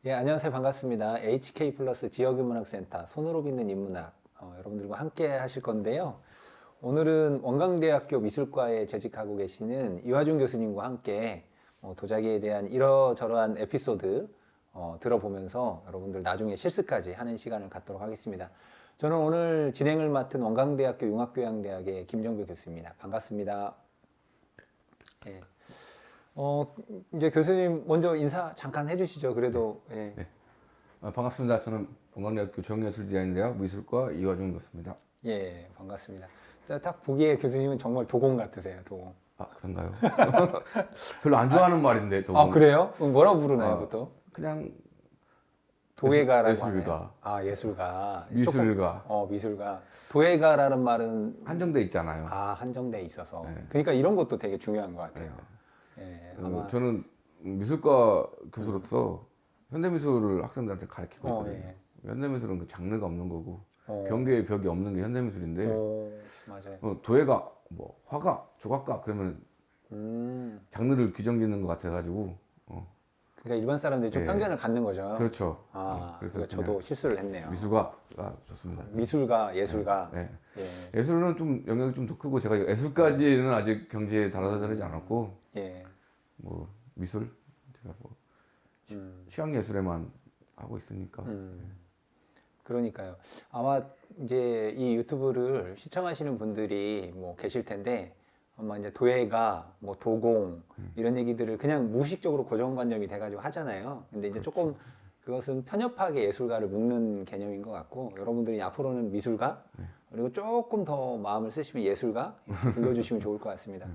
예, 안녕하세요. 반갑습니다. HK 플러스 지역인문학센터 손으로 빚는 인문학 여러분들과 함께 하실 건데요. 오늘은 원광대학교 미술과에 재직하고 계시는 이화준 교수님과 함께 도자기에 대한 이러저러한 에피소드 들어보면서 여러분들 나중에 실습까지 하는 시간을 갖도록 하겠습니다. 저는 오늘 진행을 맡은 원광대학교 융합교양대학의 김정배 교수입니다. 반갑습니다. 예. 이제 교수님 먼저 인사 잠깐 해주시죠. 그래도 예. 네. 반갑습니다. 저는 원광대학교 정예술디자인대학 미술과 이화준 교수입니다. 예, 반갑습니다. 자, 딱 보기에 교수님은 정말 도공 같으세요, 도공. 아, 그런가요? 별로 안 좋아하는 말인데, 아, 그래요? 그럼 뭐라고 부르나요, 보통? 그냥 도예가라고 예술가. 하나요? 아, 예술가. 미술가. 미술가. 도예가라는 말은 한정돼 있잖아요. 한정돼 있어서. 네. 그러니까 이런 것도 되게 중요한 것 같아요. 예, 아마 저는 미술과 교수로서 현대미술을 학생들한테 가르치고 있거든요. 예. 현대미술은 그 장르가 없는 거고 어. 경계의 벽이 없는 게 현대미술인데 맞아요. 도예가, 뭐 화가, 조각가 그러면 음, 장르를 규정짓는 것 같아가지고 그러니까 일반 사람들이 좀 예. 편견을 갖는 거죠. 그렇죠. 그래서 그래서 저도 실수를 했네요. 미술가가 좋습니다. 미술가, 예술가. 네. 예. 예술은 좀 영역이 좀 더 크고 제가 예술까지는 아직 경지에 달아들지 않았고 예. 뭐 미술 제가 뭐 음. 취향 예술에만 하고 있으니까 그러니까요. 아마 이제 이 유튜브를 시청하시는 분들이 뭐 계실 텐데 아마 이제 도예가 뭐 도공 이런 얘기들을 그냥 무의식적으로 고정관념이 돼가지고 하잖아요. 근데 이제 조금 그것은 편협하게 예술가를 묶는 개념인 것 같고 여러분들이 앞으로는 미술가 그리고 조금 더 마음을 쓰시면 예술가 불러주시면 좋을 것 같습니다.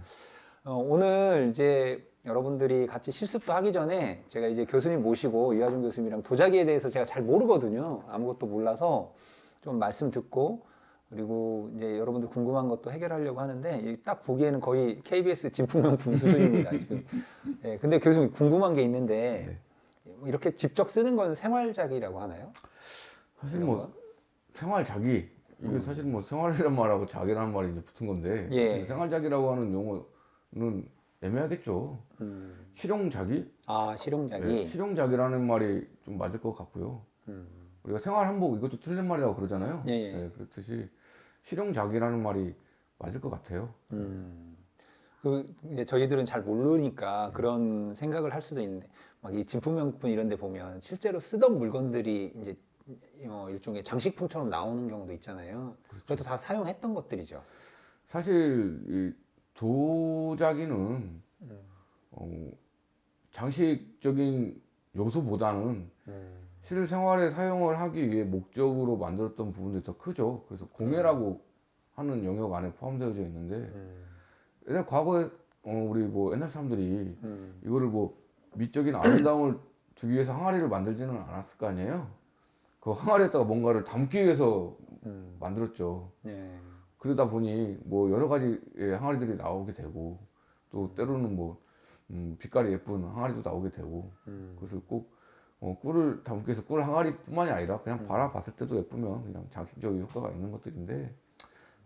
오늘 이제 여러분들이 같이 실습도 하기 전에 제가 이제 교수님 모시고 이화준 교수님이랑 도자기에 대해서 제가 잘 모르거든요. 아무것도 몰라서 좀 말씀 듣고 그리고 이제 여러분들 궁금한 것도 해결하려고 하는데 딱 보기에는 거의 KBS 진품명품 수준입니다, 지금. 예, 근데 교수님 궁금한 게 있는데 이렇게 직접 쓰는 건 생활작이라고 하나요? 사실 뭐 생활작이 이게 사실 뭐 생활이란 말하고 작이라는 말이 이제 붙은 건데 예. 사실 생활작이라고 하는 용어는 애매하겠죠. 실용작이 실용작이. 네, 실용작이라는 말이 좀 맞을 것 같고요. 우리가 생활한복 이것도 틀린 말이라고 그러잖아요. 예, 예. 네, 그렇듯이 실용작이라는 말이 맞을 것 같아요. 이제 저희들은 잘 모르니까 그런 생각을 할 수도 있는데 막 이 진품명품 이런 데 보면 실제로 쓰던 물건들이 이제 일종의 장식품처럼 나오는 경우도 있잖아요. 그것도 다 사용했던 것들이죠. 사실 이 도자기는 장식적인 요소보다는 실생활에 사용을 하기 위해 목적으로 만들었던 부분들이 더 크죠. 그래서 공예라고 하는 영역 안에 포함되어져 있는데 옛날 과거에 우리 뭐 옛날 사람들이 이거를 뭐 미적인 아름다움을 주기 위해서 항아리를 만들지는 않았을 거 아니에요. 그 항아리에다가 뭔가를 담기 위해서 만들었죠. 네. 그러다 보니 뭐 여러 가지의 항아리들이 나오게 되고 또 때로는 뭐 빛깔이 예쁜 항아리도 나오게 되고 그래서 꼭 꿀을 담기 위해서 꿀 항아리뿐만이 아니라 그냥 바라봤을 때도 예쁘면 그냥 장식적인 효과가 있는 것들인데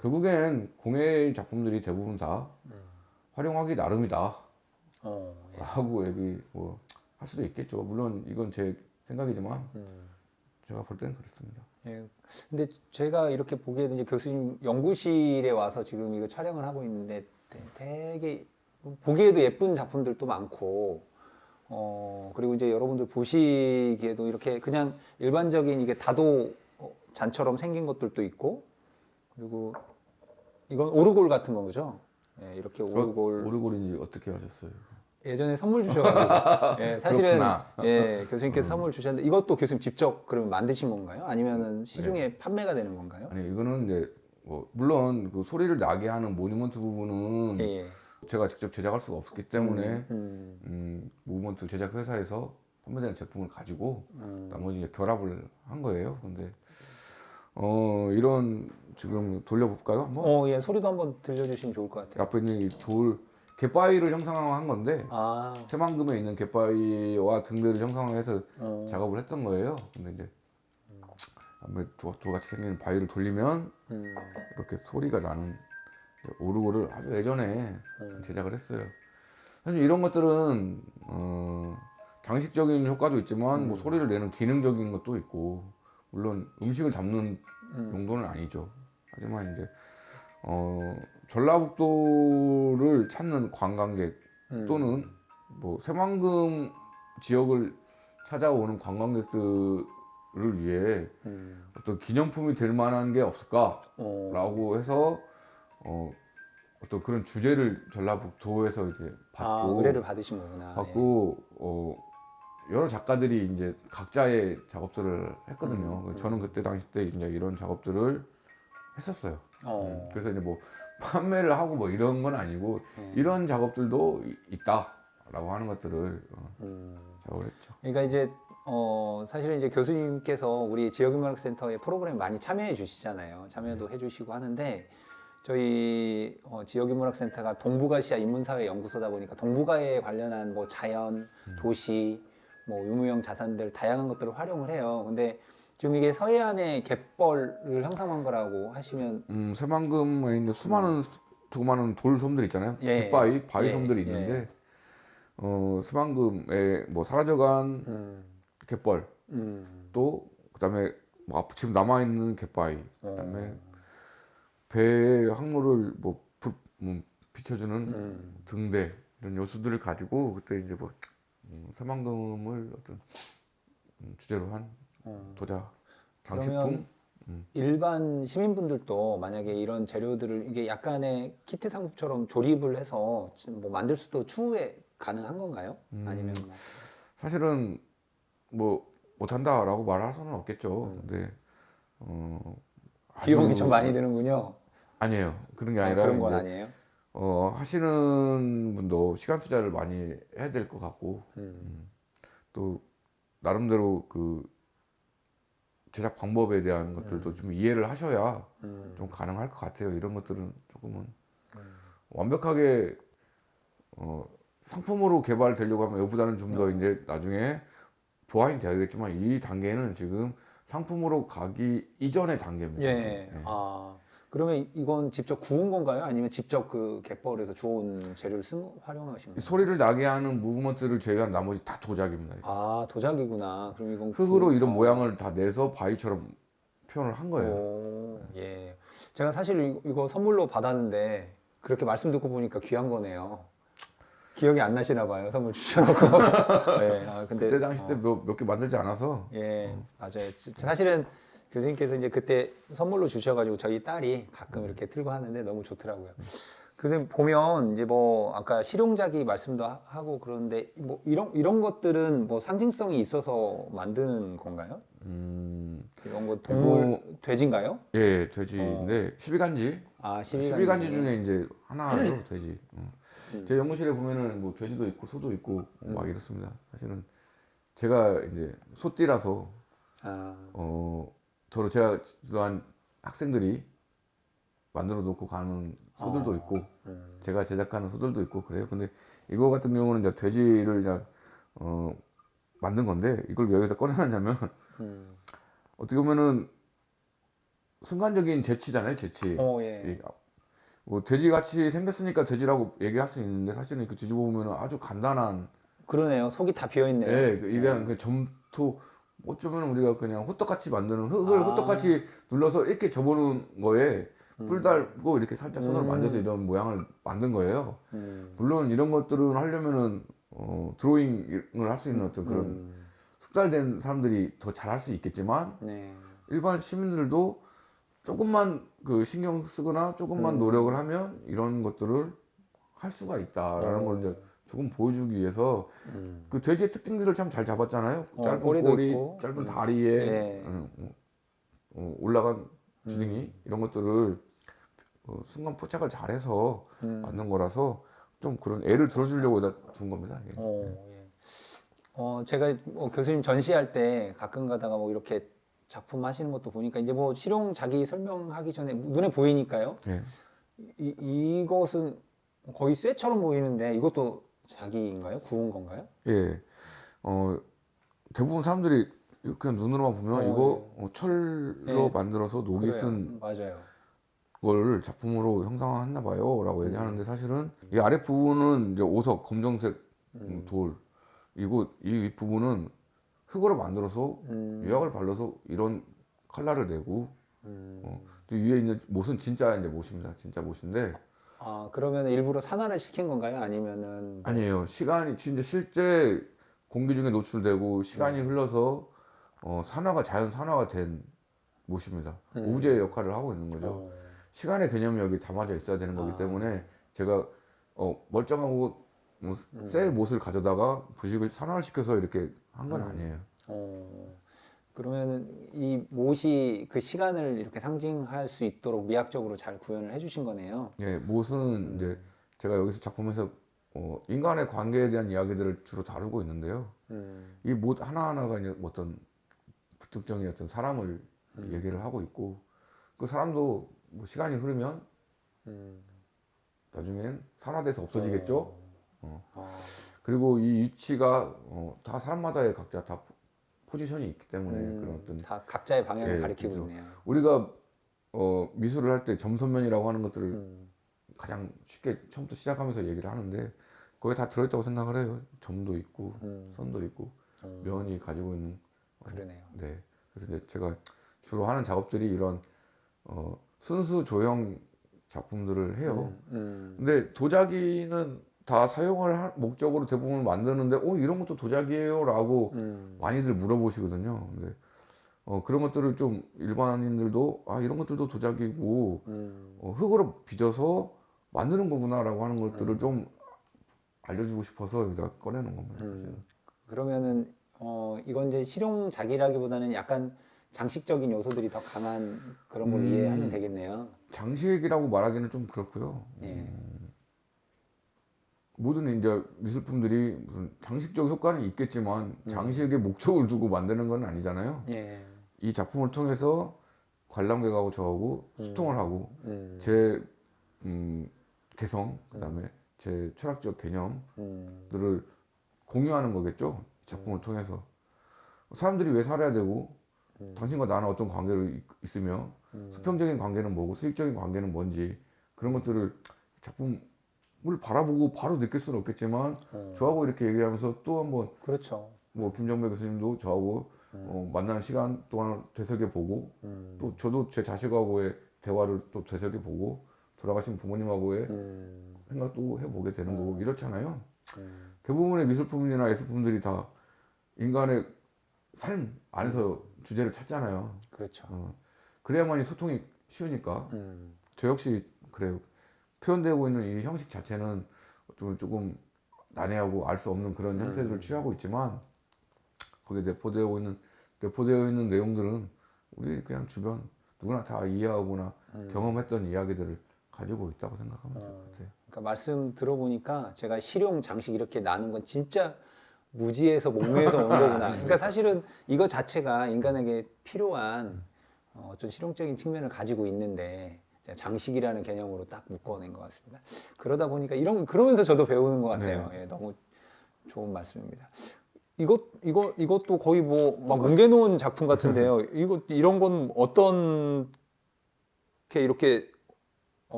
결국엔 공예 작품들이 대부분 다 활용하기 나름이다 예. 라고 얘기 뭐 할 수도 있겠죠. 물론 이건 제 생각이지만 제가 볼 때는 그렇습니다. 예. 근데 제가 이렇게 보기에도 이제 교수님 연구실에 와서 지금 이거 촬영을 하고 있는데 되게 보기에도 예쁜 작품들도 많고 그리고 이제 여러분들 보시기에도 이렇게 그냥 일반적인 이게 다도 잔처럼 생긴 것들도 있고 그리고 이건 오르골 같은 거죠. 예, 이렇게 오르골. 오르골인지 어떻게 하셨어요? 예전에 선물 주셔가지고 예, 사실은 그렇구나. 예, 교수님께서 선물 주셨는데 이것도 교수님 직접 그러면 만드신 건가요? 아니면은 시중에 판매가 되는 건가요? 아니 이거는 이제 뭐 물론 그 소리를 나게 하는 모니먼트 부분은 예, 예. 제가 직접 제작할 수가 없었기 때문에 무브먼트 제작 회사에서 판매되는 제품을 가지고 나머지 이제 결합을 한 거예요. 근데 이런 지금 돌려볼까요? 한번? 예, 소리도 한번 들려주시면 좋을 것 같아요. 앞에 있는 이 돌 갯바위를 형상화한 건데 새만금에 있는 갯바위와 등대를 형상화해서 작업을 했던 거예요. 근데 이제 앞에 돌같이 생긴 바위를 돌리면 이렇게 소리가 나는 오르골을 아주 예전에 제작을 했어요. 사실 이런 것들은 장식적인 효과도 있지만 뭐 소리를 내는 기능적인 것도 있고, 물론 음식을 담는 용도는 아니죠. 하지만 이제 전라북도를 찾는 관광객 또는 뭐 새만금 지역을 찾아오는 관광객들을 위해 어떤 기념품이 될 만한 게 없을까라고 해서 어떤 그런 주제를 전라북도에서 이제 받고 의뢰를 받으신 거구나. 여러 작가들이 이제 각자의 작업들을 했거든요. 저는 그때 당시 때 이제 이런 작업들을 했었어요. 그래서 이제 뭐 판매를 하고 뭐 이런 건 아니고 이런 작업들도 있다라고 하는 것들을 작업을 했죠. 그러니까 이제 사실은 이제 교수님께서 우리 지역인문학센터의 프로그램 많이 참여해 주시잖아요. 참여도 해주시고 하는데 저희 지역인문학센터가 동북아시아 인문사회 연구소다 보니까 동북아에 관련한 뭐 자연, 도시, 뭐 유무형 자산들 다양한 것들을 활용을 해요. 근데 지금 이게 서해안의 갯벌을 형성한 거라고 하시면 새만금에 있는 수많은 조그마한 돌섬들 있잖아요. 갯바위, 바위섬들이 있는데 새만금에 뭐 사라져간 갯벌 또 그다음에 뭐 지금 남아 있는 갯바위 그다음에 배의 항로를 비춰주는 등대 이런 요소들을 가지고 그때 이제 뭐 새만금을 어떤 주제로 한 도자 장식품. 그러면 일반 시민분들도 만약에 이런 재료들을 이게 약간의 키트 상품처럼 조립을 해서 뭐 만들 수도 추후에 가능한 건가요? 아니면 뭐 사실은 뭐 못한다라고 말할 수는 없겠죠. 근데 비용이 좀 많이 드는군요. 아니에요. 그런 게 아니라 그런 건 이제 아니에요. 하시는 분도 시간 투자를 많이 해야 될 것 같고 또 나름대로 그 제작 방법에 대한 것들도 좀 이해를 하셔야 좀 가능할 것 같아요. 이런 것들은 조금은 완벽하게 상품으로 개발되려고 하면 이보다는 좀 더 이제 나중에 보완이 돼야겠지만 이 단계는 지금 상품으로 가기 이전의 단계입니다. 예. 그러면 이건 직접 구운 건가요? 아니면 직접 그 갯벌에서 주워온 재료를 활용하신 거예요? 소리를 나게 하는 무브먼트를 제외한 나머지 다 도자기입니다. 도자기구나. 그럼 이건 흙으로 이런 모양을 다 내서 바위처럼 표현을 한 거예요. 예. 제가 사실 이거 선물로 받았는데 그렇게 말씀 듣고 보니까 귀한 거네요. 기억이 안 나시나 봐요. 선물 주셔놓고. 네, 근데 그때 당시 때 몇 개 만들지 않아서. 예, 맞아요. 사실은 교수님께서 이제 그때 선물로 주셔가지고 저희 딸이 가끔 이렇게 틀고 하는데 너무 좋더라고요. 교수님 보면 이제 뭐 아까 실용자기 말씀도 하고 그러는데 뭐 이런 것들은 뭐 상징성이 있어서 만드는 건가요? 이런 거 동물 돼지인가요? 예, 돼지인데 12간지. 12간지 중에 이제 하나죠, 돼지. 제 연구실에 보면은 뭐 돼지도 있고 소도 있고 막 이렇습니다. 사실은 제가 이제 소띠라서 저로 제가 지도한 학생들이 만들어 놓고 가는 소들도 있고 제가 제작하는 소들도 있고 그래요. 근데 이거 같은 경우는 이제 돼지를 이제 만든 건데 이걸 왜 여기다 꺼내놨냐면 어떻게 보면은 순간적인 재치잖아요, 재치. 예. 뭐 돼지같이 생겼으니까 돼지라고 얘기할 수 있는데 사실은 그 뒤집어 보면은 아주 간단한. 그러네요. 속이 다 비어 있네요. 예, 이게 그 점토 어쩌면 우리가 그냥 호떡같이 만드는 흙을 호떡같이 눌러서 이렇게 접어놓은 거에 뿔 달고 이렇게 살짝 손으로 만져서 이런 모양을 만든 거예요. 물론 이런 것들은 하려면은 드로잉을 할 수 있는 어떤 그런 숙달된 사람들이 더 잘할 수 있겠지만 일반 시민들도 조금만 그 신경 쓰거나 조금만 노력을 하면 이런 것들을 할 수가 있다라는 걸 이제 조금 보여주기 위해서 그 돼지의 특징들을 참 잘 잡았잖아요. 짧은 꼬리, 있고. 짧은 다리에 올라간 주둥이 이런 것들을 순간 포착을 잘해서 만든 거라서 좀 그런 애를 들어주려고 둔 겁니다. 이게. 제가 교수님 전시할 때 가끔 가다가 뭐 이렇게 작품 하시는 것도 보니까 이제 뭐 실용 자기 설명하기 전에 눈에 보이니까요. 네. 이것은 거의 쇠처럼 보이는데 이것도 자기인가요? 구운 건가요? 예. 대부분 사람들이 그냥 눈으로만 보면 이거 철로 만들어서 녹이 쓴 맞아요. 걸 작품으로 형상화했나 봐요 라고 얘기하는데 사실은 이 아랫부분은 이제 오석 검정색 돌 이 부분은 흙으로 만들어서 음. 유약을 발라서 이런 컬러를 내고 또 위에 있는 못은 진짜 이제 못입니다. 진짜 못인데 아, 그러면 일부러 산화를 시킨 건가요? 아니면은 뭐- 아니에요. 시간이 진짜 실제 공기 중에 노출되고 시간이 흘러서 산화가 자연 산화가 된 못입니다. 우주의 역할을 하고 있는 거죠. 어. 시간의 개념이 여기 담아져 있어야 되는 거기 때문에 제가 멀쩡하고 새 못을 가져다가 부식을 산화를 시켜서 이렇게 한 건 아니에요. 그러면 이 못이 그 시간을 이렇게 상징할 수 있도록 미학적으로 잘 구현을 해주신 거네요. 예, 못은 이제 제가 여기서 작품에서 인간의 관계에 대한 이야기들을 주로 다루고 있는데요. 이 못 하나하나가 이제 어떤 특정의 어떤 사람을 얘기를 하고 있고 그 사람도 뭐 시간이 흐르면 나중엔 산화돼서 없어지겠죠. 그리고 이 위치가 다 사람마다의 각자 다 포지션이 있기 때문에 그런 어떤 다 각자의 방향을 예, 가리키고 그렇죠. 있네요. 우리가 미술을 할 때 점선면이라고 하는 것들을 가장 쉽게 처음부터 시작하면서 얘기를 하는데 거기에 다 들어있다고 생각을 해요. 점도 있고 선도 있고 면이 가지고 있는 그러네요. 네. 그래서 이제 제가 주로 하는 작업들이 이런 순수 조형 작품들을 해요. 근데 도자기는 다 사용할 목적으로 대부분 만드는데 이런 것도 도자기예요라고 많이들 물어보시거든요. 근데 그런 것들을 좀 일반인들도 이런 것들도 도자기고 흙으로 빚어서 만드는 거구나라고 하는 것들을 좀 알려주고 싶어서 여기다 꺼내는 겁니다. 사실은. 그러면은 이건 이제 실용작이라기보다는 약간 장식적인 요소들이 더 강한 그런 걸 이해하면 되겠네요. 장식이라고 말하기는 좀 그렇고요. 예. 모든 이제 미술품들이 무슨 장식적 효과는 있겠지만 장식의 목적을 두고 만드는 건 아니잖아요. 예. 이 작품을 통해서 관람객하고 저하고 소통을 하고 제 개성 그다음에 제 철학적 개념들을 공유하는 거겠죠. 이 작품을 통해서 사람들이 왜 살아야 되고 당신과 나는 어떤 관계로 있으며 수평적인 관계는 뭐고 수익적인 관계는 뭔지 그런 것들을 작품을 바라보고 바로 느낄 수는 없겠지만 저하고 이렇게 얘기하면서 또 한번 그렇죠. 뭐 김정배 교수님도 저하고 만나는 시간 동안 되새겨 보고 또 저도 제 자식하고의 대화를 또 되새겨 보고 돌아가신 부모님하고의 생각도 해보게 되는 거고 이렇잖아요. 대부분의 미술품이나 예술품들이 다 인간의 삶 안에서 주제를 찾잖아요. 그렇죠. 그래야만이 소통이 쉬우니까 저 역시 그래요. 표현되고 있는 이 형식 자체는 조금 난해하고 알 수 없는 그런 형태들을 취하고 있지만 거기에 내포되어 있는 내용들은 우리 그냥 주변 누구나 다 이해하거나 경험했던 이야기들을 가지고 있다고 생각하면 될 것 같아요. 그러니까 말씀 들어보니까 제가 실용 장식 이렇게 나눈 건 진짜 무지에서 목매에서 온 거구나. 그러니까 사실은 이거 자체가 인간에게 필요한 어떤 실용적인 측면을 가지고 있는데 제가 장식이라는 개념으로 딱 묶어낸 것 같습니다. 그러다 보니까 그러면서 저도 배우는 것 같아요. 예, 너무 좋은 말씀입니다. 이것도 거의 뭐 막 뭉개놓은 작품 같은데요. 이런 건 어떤 이렇게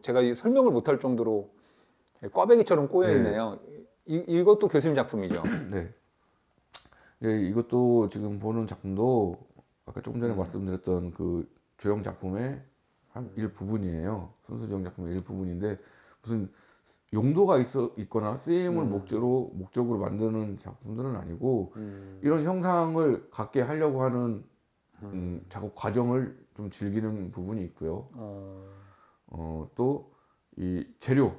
제가 설명을 못할 정도로 꽈배기처럼 꼬여 있네요. 이것도 교수님 작품이죠. 네. 네, 이것도 지금 보는 작품도 아까 조금 전에 말씀드렸던 그 조형 작품의 한 일부분이에요. 순수 조형 작품의 일부분인데 무슨 용도가 있거나 쓰임을 목적으로 만드는 작품들은 아니고 이런 형상을 갖게 하려고 하는 작업 과정을 좀 즐기는 부분이 있고요. 또 이 재료,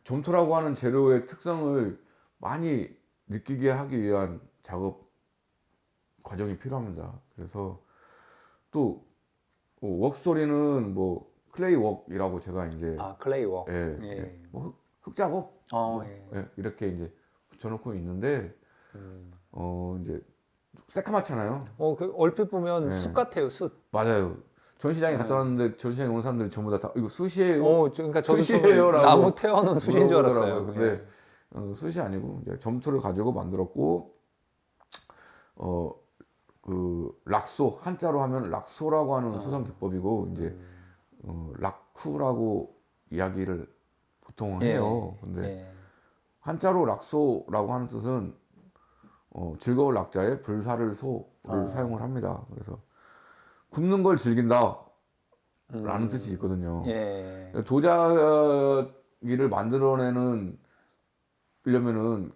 점토라고 하는 재료의 특성을 많이 느끼게 하기 위한 작업 과정이 필요합니다. 그래서 또 웍스토리는 뭐 클레이 웍이라고 제가 이제 클레이 웍. 뭐 흙작업 예. 이렇게 이제 붙여놓고 있는데 이제 새카맣잖아요. 얼핏 보면 숯 같아요, 숯. 맞아요. 전시장에 갔다 왔는데 전시장에 오는 사람들이 전부 다 이거 숯이에요. 그러니까 저도 숯이에요라고 나무 태워놓은 숯인 줄 알았어요. 근데 숯이 아니고 이제 점토를 가지고 만들었고 그 락소 한자로 하면 락소라고 하는 소설 기법이고 이제 락쿠라고 이야기를 보통 해요. 근데 한자로 락소라고 하는 뜻은 즐거울 낙자에 불사를 소를 사용을 합니다. 그래서 굽는 걸 즐긴다 라는 뜻이 있거든요. 예. 도자기를 만들어내는 려면은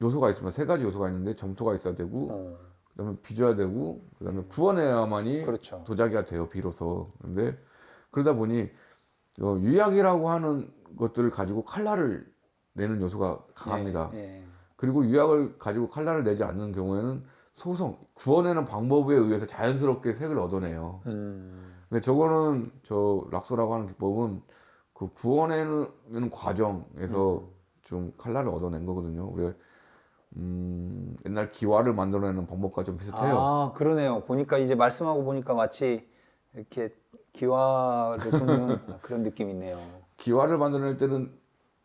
요소가 있습니다. 세 가지 요소가 있는데 점토가 있어야 되고 그다음에 빚어야 되고 그다음에 구워내야만이 그렇죠. 도자기가 돼요. 비로소. 근데 그러다 보니 유약이라고 하는 것들을 가지고 칼라를 내는 요소가 강합니다. 예. 그리고 유약을 가지고 칼라를 내지 않는 경우에는 소성, 구워내는 방법에 의해서 자연스럽게 색을 얻어내요. 근데 저거는 저 락소라고 하는 기법은 그 구워내는 과정에서 좀 칼라를 얻어낸 거거든요. 우리가 옛날 기와를 만들어내는 방법과 좀 비슷해요. 아, 그러네요. 보니까 이제 말씀하고 보니까 마치 이렇게 기와를 굽는 그런 느낌이 있네요. 기와를 만들어낼 때는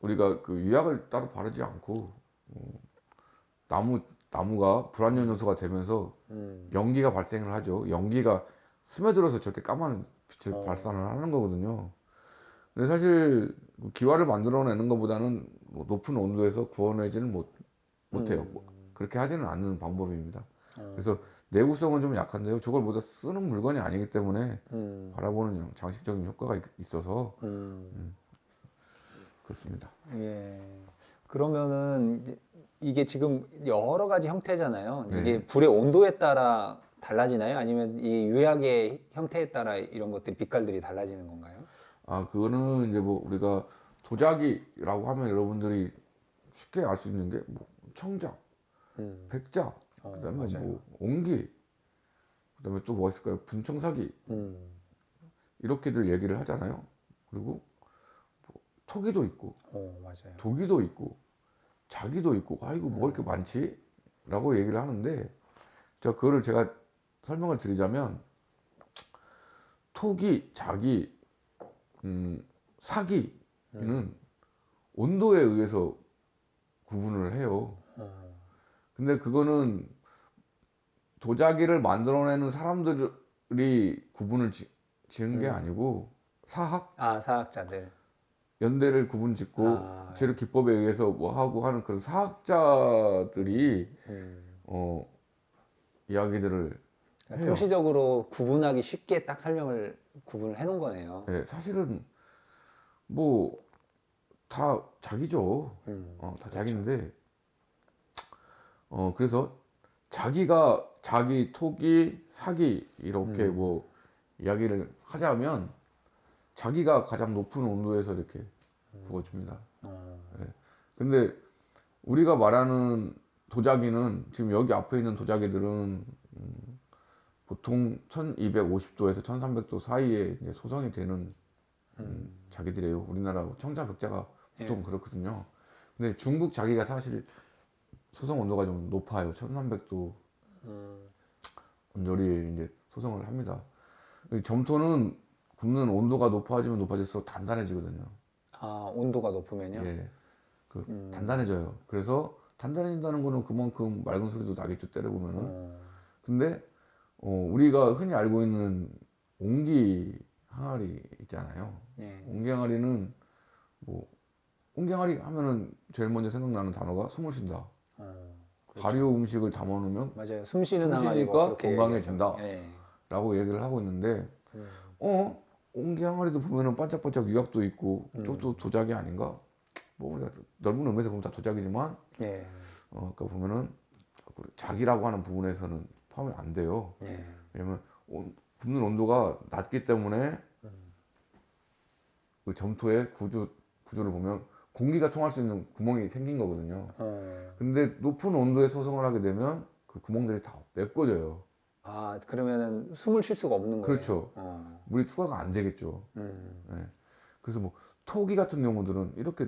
우리가 그 유약을 따로 바르지 않고 나무가 불완전 요소가 되면서 연기가 발생을 하죠. 연기가 스며들어서 저렇게 까만 빛을 발산을 하는 거거든요. 근데 사실 기와를 만들어내는 것보다는 뭐 높은 온도에서 구워내지는 못해요. 그렇게 하지는 않는 방법입니다. 그래서 내구성은 좀 약한데요. 저걸 모두 쓰는 물건이 아니기 때문에 바라보는 장식적인 효과가 있어서 그렇습니다. 예. 그러면은 이게 지금 여러 가지 형태잖아요. 네. 이게 불의 온도에 따라 달라지나요? 아니면 이 유약의 형태에 따라 이런 것들이 빛깔들이 달라지는 건가요? 아, 그거는 이제 뭐 우리가 도자기라고 하면 여러분들이 쉽게 알 수 있는 게 뭐 청자, 백자, 그다음에 맞아요. 뭐 옹기, 그다음에 또 뭐가 있을까요? 분청사기 이렇게들 얘기를 하잖아요. 그리고 뭐 토기도 있고, 맞아요. 도기도 있고, 자기도 있고, 아이고 뭐 이렇게 많지? 라고 얘기를 하는데, 그거를 제가 설명을 드리자면, 토기, 자기, 사기는 온도에 의해서 구분을 해요. 근데 그거는 도자기를 만들어내는 사람들이 구분을 지은 게 아니고 사학자들. 연대를 구분 짓고 재료 기법에 의해서 뭐 하고 하는 그런 사학자들이 이야기들을 해요. 통시적으로 구분하기 쉽게 딱 구분을 해놓은 거네요. 네, 사실은 뭐 다 자기죠. 다 그렇죠. 자기인데 그래서 자기, 토기, 사기 이렇게 뭐 이야기를 하자면 자기가 가장 높은 온도에서 이렇게 구워줍니다. 네. 근데 우리가 말하는 도자기는 지금 여기 앞에 있는 도자기들은 보통 1250도에서 1300도 사이에 이제 소성이 되는 자기들이에요. 우리나라 청자 백자가 보통 그렇거든요. 근데 중국 자기가 사실 소성 온도가 좀 높아요. 1300도 온조리에 이제 소성을 합니다. 점토는 굽는 온도가 높아지면 높아질수록 단단해지거든요. 아, 온도가 높으면요? 예. 단단해져요. 그래서 단단해진다는 거는 그만큼 맑은 소리도 나겠죠, 때려보면은. 근데, 우리가 흔히 알고 있는 옹기 항아리 있잖아요. 옹기 항아리는 뭐, 옹기 항아리 하면은 제일 먼저 생각나는 단어가 숨을 쉰다. 그렇죠. 발효 음식을 담아놓으면 맞아요. 숨 쉬는 숨 항아리고 쉬니까 그렇게 건강해진다. 예. 라고 얘기를 하고 있는데, 옹기 항아리도 보면은 반짝반짝 유약도 있고, 저것도 도자기 아닌가? 뭐, 우리가 넓은 의미에서 보면 다 도자기지만, 예. 그러니까 보면은 자기라고 하는 부분에서는 포함이 안 돼요. 예. 왜냐면 굽는 온도가 낮기 때문에 그 점토의 구조를 보면 공기가 통할 수 있는 구멍이 생긴 거거든요. 근데 높은 온도에 소성을 하게 되면 그 구멍들이 다 메꿔져요. 아, 그러면은 숨을 쉴 수가 없는 거예요. 그렇죠. 물이 투과가 안 되겠죠. 네. 그래서 뭐 토기 같은 경우들은 이렇게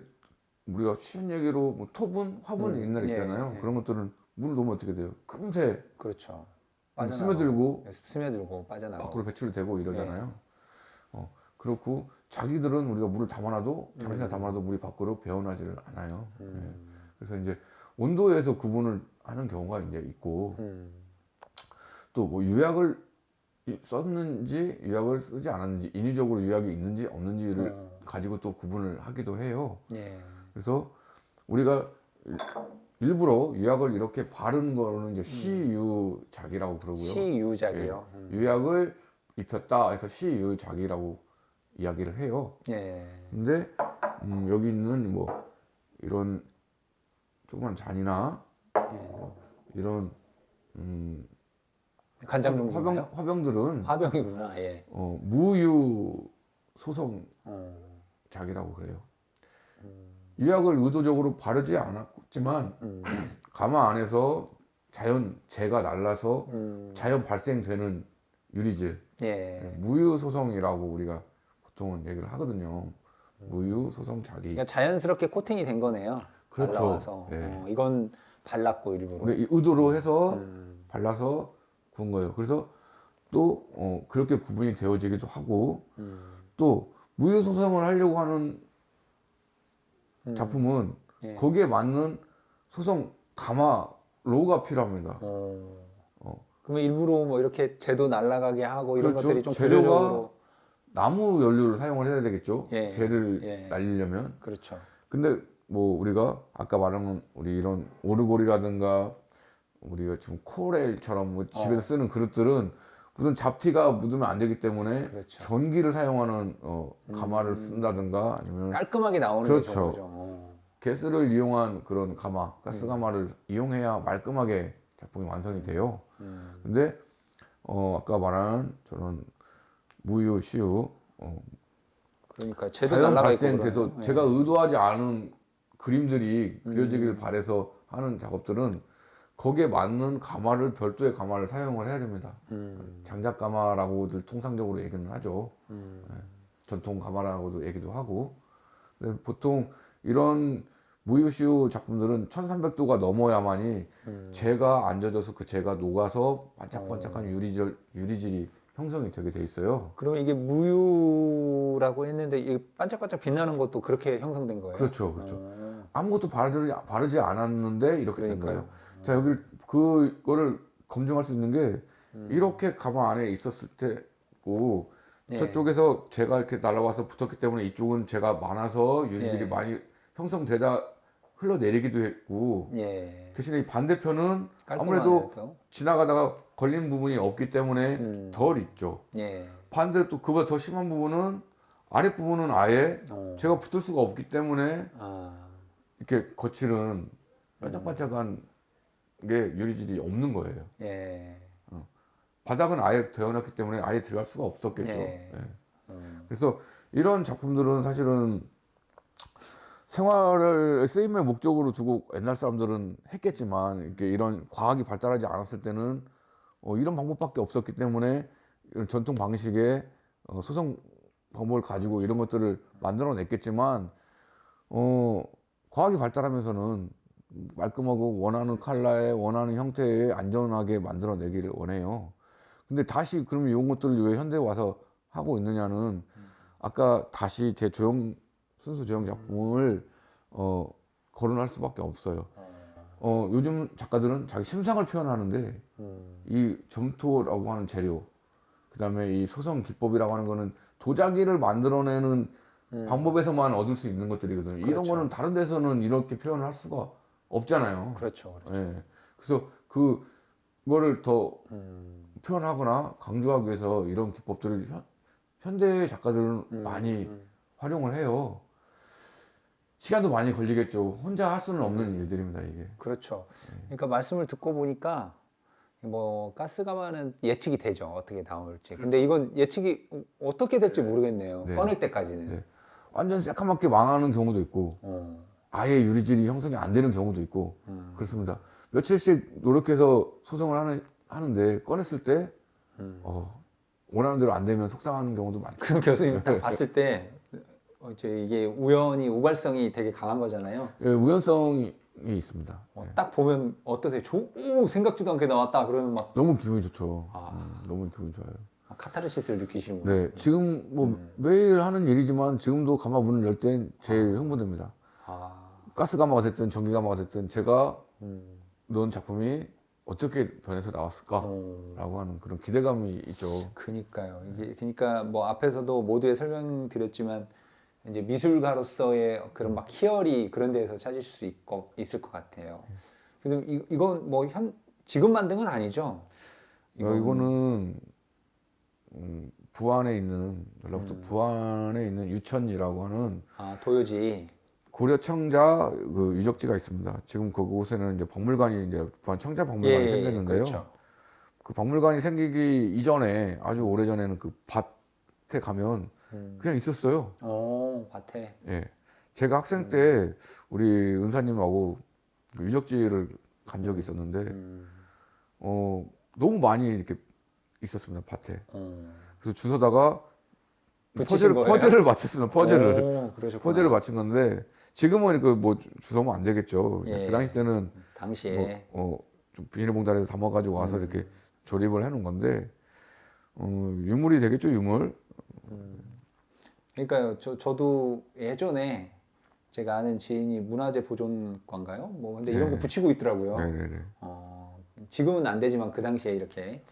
우리가 쉬운 얘기로 뭐 토분, 화분 옛날에 있잖아요. 예. 그런 것들은 물을 넣으면 어떻게 돼요? 금세 그렇죠. 스며들고 빠져나가고. 밖으로 배출되고 이러잖아요. 그렇고 자기들은 우리가 물을 담아놔도 잠시나 담아놔도 물이 밖으로 배어나지를 않아요. 예. 그래서 이제 온도에서 구분을 하는 경우가 이제 있고 또 뭐 유약을 썼는지 유약을 쓰지 않았는지 인위적으로 유약이 있는지 없는지를 가지고 또 구분을 하기도 해요. 예. 그래서 우리가 일부러 유약을 이렇게 바른 거는 이제 시유작이라고 그러고요. 시유작이요. 예, 유약을 입혔다 해서 시유작이라고 이야기를 해요. 예. 근데 여기 있는 뭐 이런 조그만 잔이나 이런 간장 정도요? 화병들은 화병이구나. 예. 무유 소성 어. 작이라고 그래요. 유약을 의도적으로 바르지 않았지만 가마 안에서 자연 재가 날라서 자연 발생되는 유리질, 예. 무유 소성이라고 우리가 보통은 얘기를 하거든요. 무유 소성 작이. 그러니까 자연스럽게 코팅이 된 거네요. 그렇죠. 발라와서. 네. 이건 발랐고 일부러. 근데 이 의도로 해서 발라서 구운 거예요. 그래서 또 그렇게 구분이 되어지기도 하고 또 무유 소성을 하려고 하는 작품은 예. 거기에 맞는 소성 가마로가 필요합니다. 그러면 일부러 뭐 이렇게 재도 날아가게 하고 이런 그렇죠. 것들이 좀 재료가 구조적으로. 나무 연료를 사용을 해야 되겠죠. 예. 재를 예. 날리려면. 그렇죠. 근데 뭐 우리가 아까 말한 우리 이런 오르골이라든가 우리가 지금 코렐처럼 뭐 집에서 쓰는 그릇들은 무슨 잡티가 묻으면 안 되기 때문에 그렇죠. 전기를 사용하는 가마를 쓴다든가 아니면 깔끔하게 나오는 게 그렇죠. 좋은 거죠. 가스를 이용한 그런 가마, 가스 가마를 이용해야 말끔하게 작품이 완성이 돼요. 근데 아까 말한 저런 무유, 시유 그러니까 재도 자연 날아가 있고 발생돼서 그러네요. 제가 의도하지 않은 그림들이 그려지길 바래서 하는 작업들은 거기에 맞는 가마를 별도의 가마를 사용을 해야 됩니다. 장작 가마라고들 통상적으로 얘기는 하죠. 네. 전통 가마라고도 얘기도 하고. 근데 보통 이런 무유시우 작품들은 1300도가 넘어야만이 재가 안 젖어서 그 재가 녹아서 반짝반짝한 유리질이 형성이 되게 돼 있어요. 그럼 이게 무유라고 했는데 이 반짝반짝 빛나는 것도 그렇게 형성된 거예요? 그렇죠, 그렇죠. 아무것도 바르지 않았는데 이렇게 된 그러니까요. 거예요. 자, 여기 그거를 검증할 수 있는 게 이렇게 가마 안에 있었을 때고 예. 저쪽에서 재가 이렇게 날아와서 붙었기 때문에 이쪽은 재가 많아서 유리질이 예. 많이 형성되다 흘러내리기도 했고 예. 대신에 이 반대편은 깔끔하네요, 아무래도 또. 지나가다가 걸린 부분이 없기 때문에 덜 있죠. 예. 반대로 또 그보다 더 심한 부분은 아랫부분은 아예 재가 붙을 수가 없기 때문에 아. 이렇게 거칠은 반짝반짝한 게 유리질이 없는 거예요. 예. 바닥은 아예 되어놨기 때문에 아예 들어갈 수가 없었겠죠. 예. 예. 그래서 이런 작품들은 사실은 생활을 쓰임의 목적으로 두고 옛날 사람들은 했겠지만 이렇게 이런 과학이 발달하지 않았을 때는 이런 방법밖에 없었기 때문에 이런 전통 방식의 소성 방법을 가지고 이런 것들을 만들어냈겠지만 과학이 발달하면서는 말끔하고 원하는 컬러에 원하는 형태에 안전하게 만들어내기를 원해요. 근데 다시 그러면 이런 것들을 왜 현대에 와서 하고 있느냐는 아까 다시 제 순수 조형 작품을 거론할 수밖에 없어요. 요즘 작가들은 자기 심상을 표현하는데 이 점토라고 하는 재료, 그 다음에 이 소성 기법이라고 하는 거는 도자기를 만들어내는 방법에서만 얻을 수 있는 것들이거든요. 이런 그렇죠. 거는 다른 데서는 이렇게 표현을 할 수가 없잖아요. 그렇죠. 그렇죠. 예. 그래서 그거를 더 표현하거나 강조하기 위해서 이런 기법들을 현대 작가들은 많이 활용을 해요. 시간도 많이 걸리겠죠. 혼자 할 수는 없는 일들입니다, 이게. 그렇죠. 그러니까 말씀을 듣고 보니까 뭐 가스가마는 예측이 되죠. 어떻게 나올지. 근데 이건 예측이 어떻게 될지 모르겠네요. 네. 꺼낼 때까지는. 네. 완전 새까맣게 망하는 경우도 있고, 아예 유리질이 형성이 안 되는 경우도 있고, 그렇습니다. 며칠씩 노력해서 소송을 하는데 꺼냈을 때, 원하는 대로 안 되면 속상한 경우도 많죠. 그럼 교수님 딱 봤을 때 이제 이게 우발성이 되게 강한 거잖아요. 예, 우연성이 있습니다. 예. 딱 보면 어떠세요? 오, 생각지도 않게 나왔다. 그러면 막 너무 기분이 좋죠. 너무 기분이 좋아요. 카타르시스를 느끼시는 거예요. 네, 지금 뭐 매일 하는 일이지만 지금도 가마 문을 열 땐 제일 흥분됩니다. 가스 가마가 됐든 전기 가마가 됐든 제가 넣은 작품이 어떻게 변해서 나왔을까라고 하는 그런 기대감이 있죠. 그니까요. 이게 그러니까 뭐 앞에서도 모두에 설명드렸지만 이제 미술가로서의 그런 막 희열이 그런 데에서 찾으실 수 있을 것 같아요. 그럼 이건 뭐 지금 만든 건 아니죠? 이거는 부안에 있는 전라북도 부안에 있는 유천이라고 하는 도요지. 고려 청자 그 유적지가 있습니다. 지금 그곳에는 이제 박물관이 이제 부안 청자 박물관이 생겼는데요. 그렇죠. 그 박물관이 생기기 이전에 아주 오래 전에는 그 밭에 가면 그냥 있었어요. 밭에. 예, 제가 학생 때 우리 은사님하고 그 유적지를 간 적이 있었는데 너무 많이 이렇게 있었습니다. 밭에. 그래서 주워다가 붙이신 거예요? 퍼즐을 맞췄습니다. 퍼즐을 그러셨구나. 퍼즐을 맞춘 건데 지금은 그 뭐 주워면 안 되겠죠. 예. 그 당시 때는 당시에 좀 비닐봉다리에 담아가지고 와서 이렇게 조립을 해놓은 건데 유물이 되겠죠, 유물. 그러니까요. 저도 예전에 제가 아는 지인이 문화재 보존관가요? 뭐 근데 이런 거 네. 붙이고 있더라고요. 네네네. 지금은 안 되지만 그 당시에 이렇게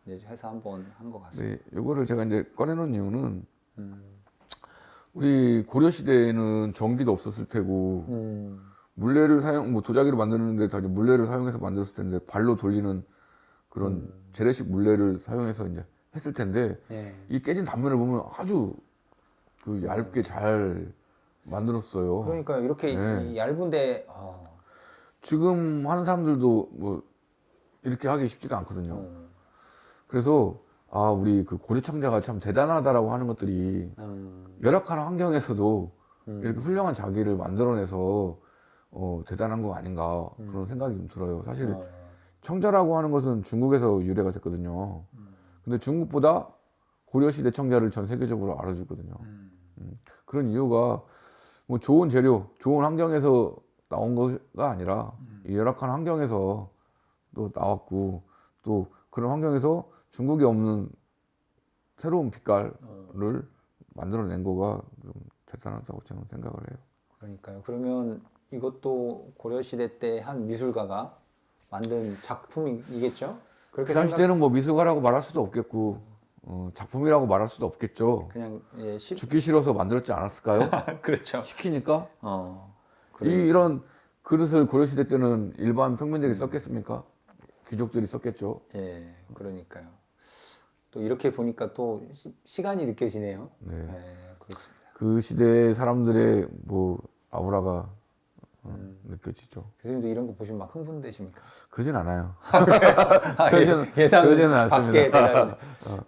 이제 해서 한번 한 것 같습니다. 네, 요거를 제가 이제 꺼내놓은 이유는 우리 고려 시대에는 전기도 없었을 테고 물레를 뭐 도자기로 만드는데 다 이제 물레를 사용해서 만들었을 텐데 발로 돌리는 그런 재래식 물레를 사용해서 이제 했을 텐데 예. 이 깨진 단면을 보면 아주 그 얇게 잘 만들었어요. 그러니까 이렇게 네. 이 얇은데 지금 하는 사람들도 뭐 이렇게 하기 쉽지가 않거든요. 그래서 우리 그 고려 청자가 참 대단하다라고 하는 것들이 열악한 환경에서도 이렇게 훌륭한 자기를 만들어내서 대단한 거 아닌가 그런 생각이 좀 들어요. 사실 청자라고 하는 것은 중국에서 유래가 됐거든요. 근데 중국보다 고려시대 청자를 전 세계적으로 알아주거든요. 그런 이유가 뭐 좋은 재료, 좋은 환경에서 나온 거가 아니라 이 열악한 환경에서 또 나왔고 또 그런 환경에서 중국에 없는 새로운 빛깔을 만들어낸 거가 좀 대단하다고 저는 생각을 해요. 그러니까요. 그러면 이것도 고려시대 때 한 미술가가 만든 작품이겠죠? 그렇게 그 당시 때는 뭐 미술가라고 말할 수도 없겠고 작품이라고 말할 수도 없겠죠. 그냥 죽기 싫어서 만들었지 않았을까요? 그렇죠. 시키니까 그래. 이런 그릇을 고려시대 때는 일반 평민들이 썼겠습니까? 귀족들이 썼겠죠. 예, 그러니까요. 또 이렇게 보니까 또 시간이 느껴지네요. 네. 그렇습니다. 그 시대 사람들의 뭐 아우라가 느껴지죠. 교수님도 이런 거 보시면 막 흥분되십니까? 그러진 않아요. 예상 그러지는 않습니다. 밖에 대단히.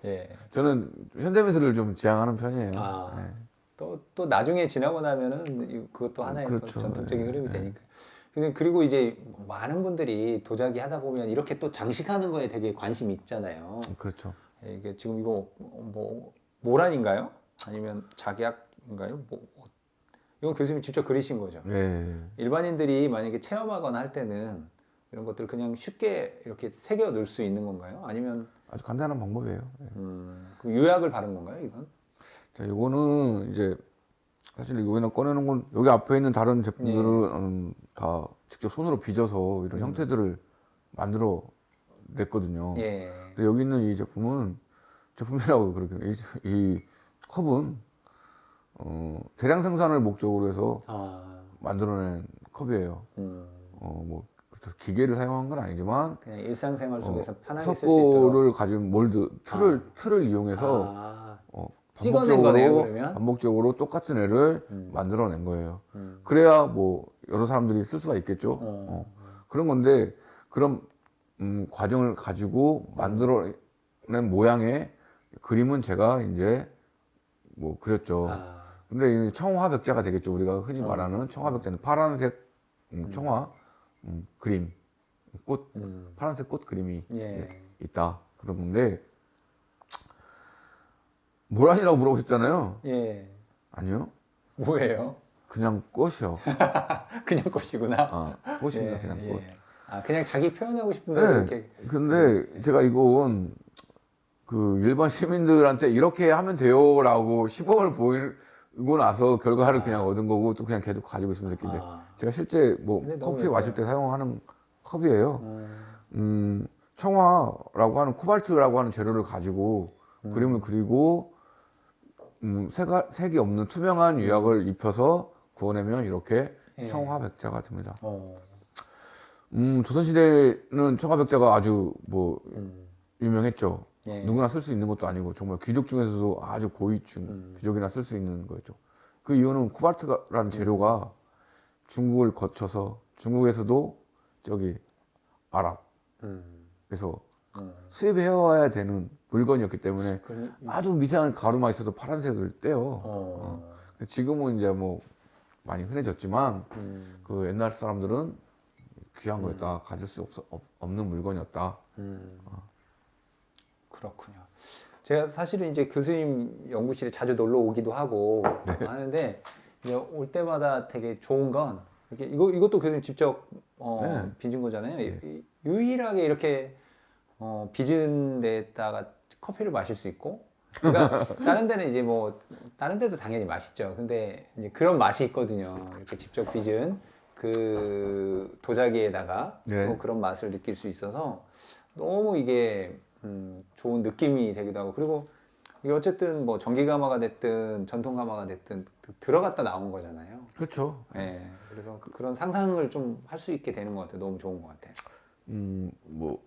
예. 저는 현대미술을 좀 지향하는 편이에요. 네. 또 나중에 지나고 나면은 그것도 하나의 또 그렇죠. 전통적인 네. 흐름이 네. 되니까. 그리고 이제 많은 분들이 도자기 하다 보면 이렇게 또 장식하는 거에 되게 관심이 있잖아요. 그렇죠. 이게 지금 이거 뭐 모란인가요? 아니면 작약인가요? 이건 교수님 직접 그리신 거죠? 네. 일반인들이 만약에 체험하거나 할 때는 이런 것들을 그냥 쉽게 이렇게 새겨 넣을 수 있는 건가요? 아니면 아주 간단한 방법이에요. 네. 그 유약을 바른 건가요, 이건? 자, 이거는 이제 사실 여기는 꺼내놓은 건 여기 앞에 있는 다른 제품들은 다 직접 손으로 빚어서 이런 형태들을 만들어 냈거든요. 예. 근데 여기 있는 이 제품이라고 그렇게 이 컵은 대량 생산을 목적으로 해서 만들어낸 컵이에요. 뭐 기계를 사용한 건 아니지만 그냥 일상생활 속에서 편하게 쓸 수 있도록 석고를 가진 몰드 틀을 이용해서 찍어낸 거네요, 그러면? 반복적으로 똑같은 애를 만들어낸 거예요. 그래야 뭐 여러 사람들이 쓸 수가 있겠죠. 그런 건데 그런 과정을 가지고 만들어낸 모양의 그림은 제가 이제 뭐 그렸죠. 근데 이 청화백자가 되겠죠. 우리가 흔히 말하는 청화백자는 파란색 청화 그림 꽃 파란색 꽃 그림이 있다 그런 건데 모란이라고 물어보셨잖아요. 예. 아니요. 뭐예요? 그냥 꽃이요. 그냥 꽃이구나. 꽃입니다. 그냥 꽃. 그냥 자기 표현하고 싶은 대로 네. 이렇게. 근데 제가 이건 그 일반 시민들한테 이렇게 하면 돼요라고 시범을 보이고 나서 결과를 그냥 얻은 거고 또 그냥 계속 가지고 있습니다. 근데 제가 실제 뭐 근데 너무 커피 마실 예뻐요. 때 사용하는 컵이에요. 청화라고 하는 코발트라고 하는 재료를 가지고 그림을 그리고 색이 없는 투명한 유약을 입혀서 구워내면 이렇게 청화백자가 됩니다. 조선시대는 청아백자가 아주 뭐 유명했죠. 예. 누구나 쓸 수 있는 것도 아니고 정말 귀족 중에서도 아주 고위층 귀족이나 쓸 수 있는 거죠. 그 이유는 코발트라는 재료가 중국을 거쳐서 중국에서도 저기 아랍 그래서 수입해와야 되는 물건이었기 때문에 그럼 아주 미세한 가루만 있어도 파란색을 떼요. 지금은 이제 뭐 많이 흔해졌지만 그 옛날 사람들은 귀한 거였다. 가질 수 없는 물건이었다. 그렇군요. 제가 사실은 이제 교수님 연구실에 자주 놀러 오기도 하고 하는데 이제 올 때마다 되게 좋은 건 이렇게 이것도 교수님 직접 네. 빚은 거잖아요. 유일하게 이렇게 빚은 데다가 커피를 마실 수 있고, 그러니까 다른 데는 이제 뭐 다른 데도 당연히 맛있죠. 근데 이제 그런 맛이 있거든요. 이렇게 직접 빚은 그 도자기에다가 네. 또 그런 맛을 느낄 수 있어서 너무 이게 좋은 느낌이 되기도 하고, 그리고 이게 어쨌든 뭐 전기 가마가 됐든 전통 가마가 됐든 들어갔다 나온 거잖아요. 그렇죠. 네, 그래서 그런 상상을 좀 할 수 있게 되는 것 같아요. 너무 좋은 것 같아요. 뭐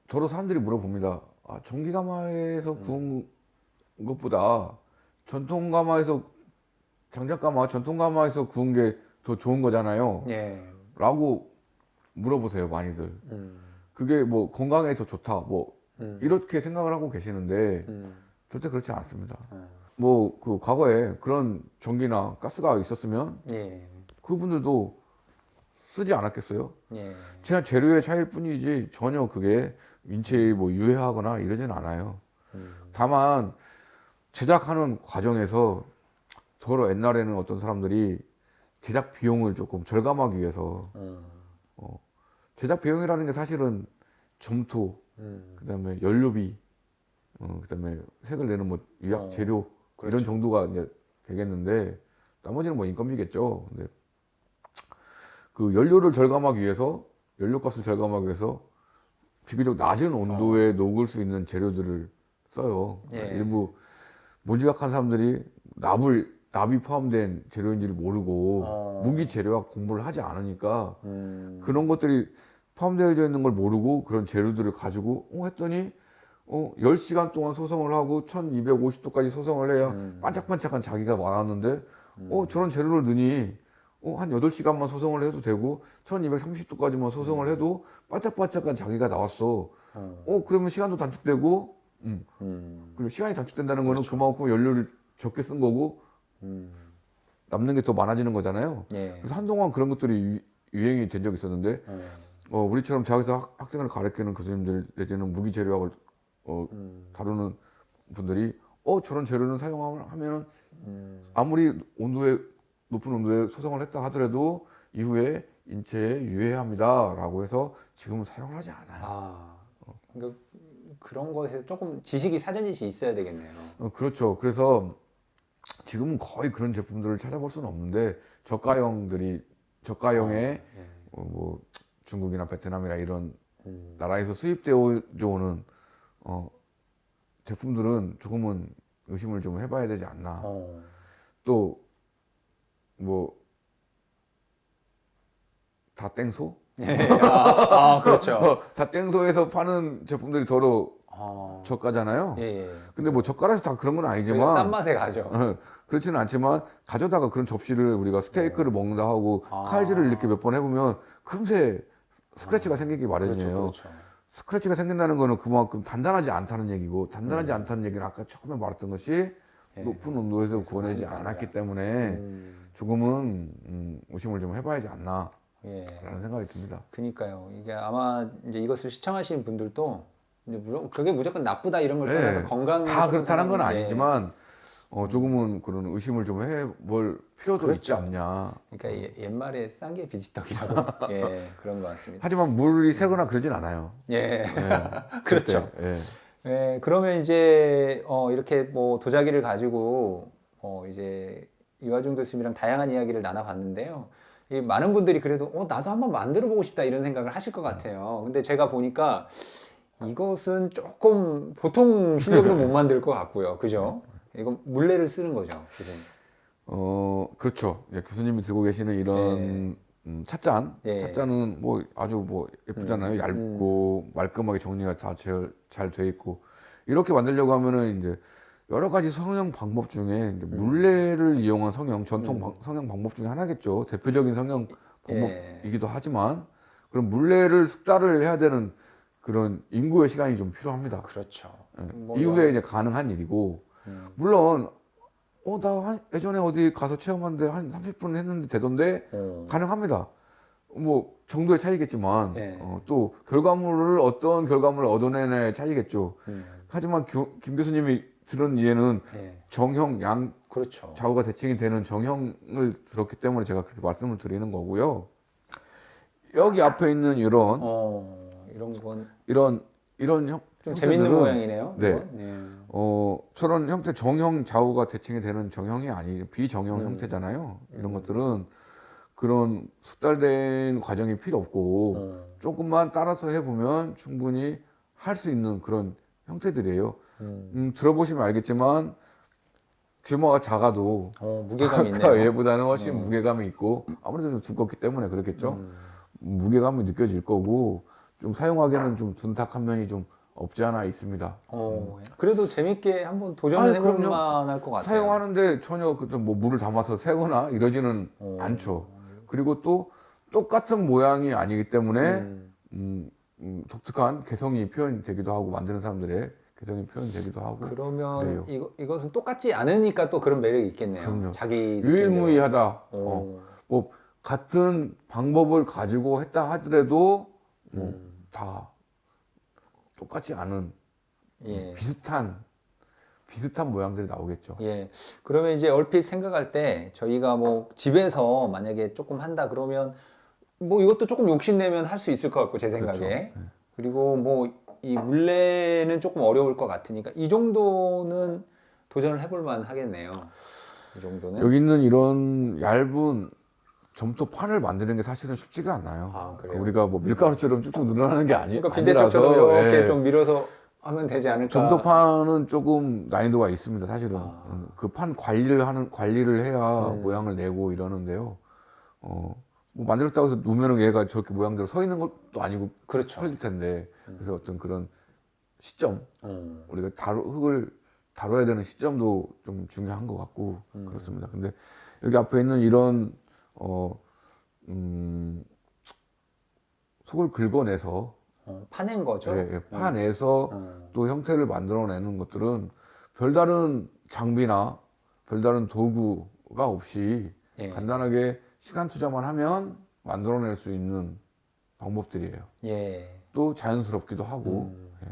저도 사람들이 물어봅니다. 아, 전기 가마에서 구운 것보다 전통 가마에서 장작 가마, 전통 가마에서 구운 게 더 좋은 거잖아요. 예. 라고 물어보세요, 많이들. 그게 뭐 건강에 더 좋다, 뭐 이렇게 생각을 하고 계시는데 절대 그렇지 않습니다. 뭐 그 과거에 그런 전기나 가스가 있었으면 예. 그분들도 쓰지 않았겠어요? 예. 그냥 재료의 차이일 뿐이지 전혀 그게 인체에 뭐 유해하거나 이러진 않아요. 다만 제작하는 과정에서 더러 옛날에는 어떤 사람들이 제작 비용을 조금 절감하기 위해서 제작 비용이라는 게 사실은 점토, 그다음에 연료비, 그다음에 색을 내는 뭐 유약 재료 그렇죠. 이런 정도가 이제 되겠는데 나머지는 뭐 인건비겠죠. 근데 그 연료를 절감하기 위해서 연료값을 절감하기 위해서 비교적 낮은 온도에 녹을 수 있는 재료들을 써요. 예. 일부 모지각한 사람들이 납이 포함된 재료인지를 모르고 무기 재료학 공부를 하지 않으니까 그런 것들이 포함되어 있는 걸 모르고 그런 재료들을 가지고 했더니 10시간 동안 소성을 하고 1250도까지 소성을 해야 반짝반짝한 자기가 나왔는데 저런 재료를 넣으니 한 8시간만 소성을 해도 되고 1230도까지만 소성을 해도 반짝반짝한 자기가 나왔어. 그러면 시간도 단축되고 그리고 시간이 단축된다는 거는 그만큼 연료를 적게 쓴 거고 남는 게 더 많아지는 거잖아요. 예. 그래서 한동안 그런 것들이 유행이 된 적이 있었는데 우리처럼 대학에서 학생을 가르치는 교수님들 내지는 무기 재료학을 다루는 분들이 저런 재료는 사용하면은 아무리 높은 온도에 소성을 했다 하더라도 이후에 인체에 유해합니다라고 해서 지금은 사용을 하지 않아요. 그러니까 그런 것에 조금 지식이 사전지식이 있어야 되겠네요. 그렇죠. 그래서 지금은 거의 그런 제품들을 찾아볼 수는 없는데 저가형의 뭐 중국이나 베트남이나 이런 나라에서 수입되어 오는 제품들은 조금은 의심을 좀 해봐야 되지 않나. 또 뭐 다땡소? 그렇죠. 다땡소에서 파는 제품들이 더러 저가잖아요. 예. 근데 뭐 저가라서 다 그런 건 아니지만 싼 맛에 가죠. 그렇지는 않지만 가져다가 그런 접시를 우리가 스테이크를 먹는다 하고 칼질을 이렇게 몇 번 해보면 금세 스크래치가 생기기 마련이에요. 그렇죠. 스크래치가 생긴다는 거는 그만큼 단단하지 않다는 얘기고 단단하지 않다는 얘기는 아까 처음에 말했던 것이 높은 온도에서 구워내지 않았기 때문에 조금은 의심을 좀 해봐야지 않나 라는 생각이 듭니다. 그러니까요. 이게 아마 이제 이것을 시청하시는 분들도 이제 그게 무조건 나쁘다 이런 걸 떠나서 건강 다 그렇다는 건 아니지만 조금은 그런 의심을 좀 해볼 필요도 있지 않냐. 그러니까 옛말에 싼 게 비지떡이라고 그런 것 같습니다. 하지만 물이 새거나 그러진 않아요. 그렇죠. 그러면 이제 이렇게 뭐 도자기를 가지고 이제 유아준 교수님이랑 다양한 이야기를 나눠봤는데요. 많은 분들이 그래도 나도 한번 만들어 보고 싶다 이런 생각을 하실 것 같아요. 근데 제가 보니까 이것은 조금 보통 실력으로 못 만들 것 같고요. 그죠? 이건 물레를 쓰는 거죠. 교수님. 그렇죠. 교수님이 들고 계시는 이런 찻잔. 예. 찻잔은 뭐 아주 뭐 예쁘잖아요. 얇고 말끔하게 정리가 다 잘 돼 있고 이렇게 만들려고 하면은 이제 여러 가지 성형 방법 중에 이제 물레를 이용한 성형 전통 성형 방법 중에 하나겠죠. 대표적인 성형 방법이기도 하지만 그럼 물레를 숙달을 해야 되는 그런 인고의 시간이 좀 필요합니다. 그렇죠. 예. 뭐 이후에 이제 가능한 일이고 물론 나 예전에 어디 가서 체험하는데 한 30분 했는데 되던데 가능합니다. 뭐 정도의 차이겠지만 예. 또 결과물을 어떤 결과물을 얻어내냐의 차이겠죠. 하지만 김 교수님이 들은 이해는 예. 정형 양 그렇죠. 좌우가 대칭이 되는 정형을 들었기 때문에 제가 그렇게 말씀을 드리는 거고요. 여기 앞에 있는 이런 이런 건 이런 좀 재밌는 형태들은 모양이네요. 네. 이건? 예. 저런 형태 정형 좌우가 대칭이 되는 정형이 아니 비정형 형태잖아요. 이런 것들은 그런 숙달된 과정이 필요 없고 조금만 따라서 해보면 충분히 할 수 있는 그런 형태들이에요. 들어보시면 알겠지만 규모가 작아도 무게감이 아까 있네요. 얘보다는 훨씬 무게감이 있고 아무래도 좀 두껍기 때문에 그렇겠죠. 무게감이 느껴질 거고 좀 사용하기에는 좀 둔탁한 면이 좀 없지 않아 있습니다. 그래도 재밌게 한번 도전을 해볼 그럼요. 만할 것 같아요. 사용하는데 전혀 뭐 물을 담아서 새거나 이러지는 않죠. 그리고 또 똑같은 모양이 아니기 때문에 독특한 개성이 표현되기도 하고 만드는 사람들의 개성이 표현되기도 하고 그러면 그래요. 이것은 똑같지 않으니까 또 그런 매력이 있겠네요. 그럼요. 자기 유일무이하다. 느낌대로. 뭐 같은 방법을 가지고 했다 하더라도 다 똑같지 않은 예. 비슷한 모양들이 나오겠죠. 예. 그러면 이제 얼핏 생각할 때 저희가 뭐 집에서 만약에 조금 한다 그러면 뭐 이것도 조금 욕심내면 할 수 있을 것 같고 제 생각에. 그렇죠. 그리고 뭐 이 물레는 조금 어려울 것 같으니까 이 정도는 도전을 해볼 만 하겠네요. 이 정도는. 여기 있는 이런 얇은 점토판을 만드는 게 사실은 쉽지가 않아요. 아, 그래요? 우리가 뭐 밀가루처럼 쭉쭉 늘어나는 게 그러니까 빈대떡처럼 아니라서 이렇게 예. 좀 밀어서 하면 되지 않을까. 점토판은 조금 난이도가 있습니다. 사실은 그 판 관리를 해야 모양을 내고 이러는데요. 뭐 만들었다고 해서 놓으면은 얘가 저렇게 모양대로 서 있는 것도 아니고 그렇죠. 펴질 텐데 그래서 어떤 그런 시점 우리가 흙을 다뤄야 되는 시점도 좀 중요한 것 같고 그렇습니다. 근데 여기 앞에 있는 이런 속을 긁어내서 파낸 거죠. 예, 파내서 또 형태를 만들어내는 것들은 별다른 장비나 별다른 도구가 없이 예. 간단하게 시간 투자만 하면 만들어낼 수 있는 방법들이에요. 예. 또 자연스럽기도 하고. 예.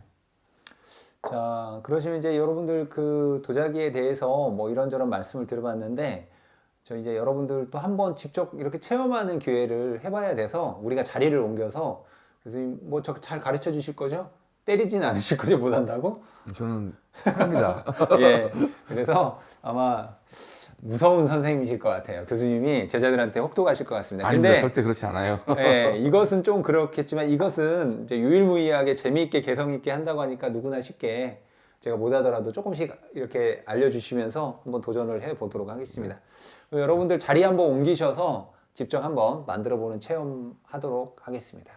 자, 그러시면 이제 여러분들 그 도자기에 대해서 뭐 이런저런 말씀을 들어봤는데 저 이제 여러분들 또 한번 직접 이렇게 체험하는 기회를 해봐야 돼서 우리가 자리를 옮겨서 그래서 뭐 저 잘 가르쳐 주실 거죠? 때리진 않으실 거죠? 못 한다고? 저는 합니다. 예. 그래서 아마 무서운 선생님이실 것 같아요. 교수님이 제자들한테 혹독하실 것 같습니다. 아닙니다. 근데 절대 그렇지 않아요. 예, 이것은 좀 그렇겠지만 이것은 이제 유일무이하게 재미있게 개성있게 한다고 하니까 누구나 쉽게 제가 못하더라도 조금씩 이렇게 알려주시면서 한번 도전을 해보도록 하겠습니다. 여러분들 자리 한번 옮기셔서 직접 한번 만들어보는 체험하도록 하겠습니다.